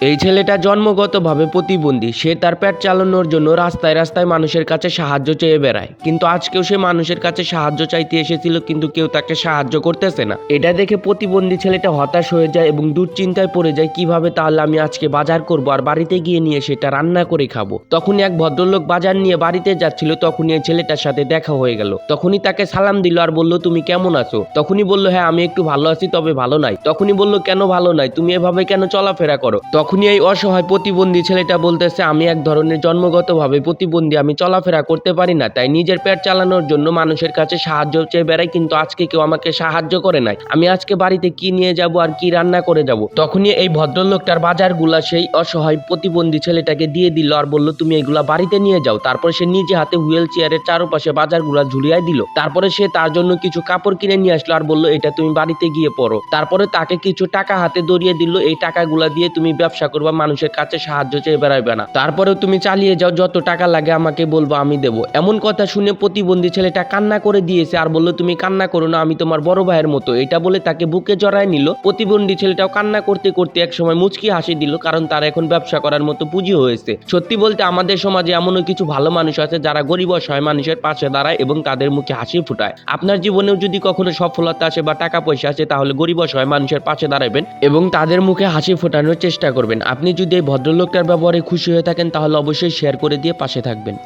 এই ছেলেটা জন্মগতভাবে প্রতিবন্ধী। সে তার পেট চালানোর জন্য রাস্তায় রাস্তায় মানুষের কাছে সাহায্য চেয়ে বেড়ায়, কিন্তু আজকেও সে মানুষের কাছে সাহায্য চাইতে এসেছিল, কিন্তু কেউ তাকে সাহায্য করতেছে না। এটা দেখে প্রতিবন্ধী ছেলেটা হতাশ হয়ে যায় এবং দুশ্চিন্তায় পড়ে যায়, কিভাবে তাহলে আমি আজকে বাজার করব আর বাড়িতে গিয়ে নিয়ে সেটা রান্না করে খাবো। তখনই এক ভদ্রলোক বাজার নিয়ে বাড়িতে যাচ্ছিল, তখনই এই ছেলেটার সাথে দেখা হয়ে গেল। তখনই তাকে সালাম দিল আর বলল, তুমি কেমন আছো? তখনই বলল, হ্যাঁ আমি একটু ভালো আছি, তবে ভালো নাই। তখনই বলল, কেন ভালো নাই? তুমি এভাবে কেন চলাফেরা করো? তখনই এই অসহায় প্রতিবন্ধী ছেলেটা বলতেছে, আমি এক ধরনের জন্মগতভাবে প্রতিবন্ধী, আমি চলাফেরা করতে পারি না, তাই নিজের পেট চালানোর জন্য মানুষের কাছে সাহায্য চেয়ে বেড়াই, কিন্তু আজকে কেউ আমাকে সাহায্য করে নাই। আমি আজকে বাড়িতে কি নিয়ে যাব আর কি রান্না করে যাব? তখনই এই ভদ্রলোকটার বাজারগুলা সেই অসহায় প্রতিবন্ধী ছেলেটাকে দিয়ে দিল আর বলল, তুমি এগুলা বাড়িতে নিয়ে যাও। তারপর সে নিজে হাতে হুইল চেয়ারের চারপাশে বাজারগুলা ঝুলিয়ে দিল। তারপরে সে তার জন্য কিছু কাপড় কিনে নিয়ে আসলো আর বলল, এটা তুমি বাড়িতে গিয়ে পরো। তারপরে তাকে কিছু টাকা হাতে ধরিয়ে দিল, এই টাকাগুলা দিয়ে তুমি ব্যবসা করবা, মানুষের কাছে সাহায্য চেয়ে বেড়াইবে না। তারপরেও তুমি চালিয়ে যাও, যত টাকা লাগে আমাকে বলবো, আমি দেবো। এমন কথা শুনে প্রতিবন্ধী ছেলেটা কান্না করে দিয়েছে আর বলল, তুমি কান্না করো না, আমি তোমার বড় ভাইয়ের মতো। এটা বলে তাকে বুকে জড়ায় নিল। প্রতিবন্ধী ছেলেটাও কান্না করতে করতে একসময় মুচকি হাসি দিল, কারণ তার এখন ব্যবসা করার মতো পুঁজি হয়েছে। সত্যি বলতে আমাদের সমাজে এমনও কিছু ভালো মানুষ আছে যারা গরিব অসহায় মানুষের পাশে দাঁড়ায় এবং তাদের মুখে হাসি ফুটায়। আপনার জীবনেও যদি কখনো সফলতা আসে বা টাকা পয়সা আসে, তাহলে গরিব অসহায় মানুষের পাশে দাঁড়াবেন এবং তাদের মুখে হাসি ফোটানোর চেষ্টা করবেন। আপনি যদি এই ভদ্রলোকটার ব্যবহারে খুশি হয়ে থাকেন, তাহলে অবশ্যই শেয়ার করে দিয়ে পাশে থাকবেন।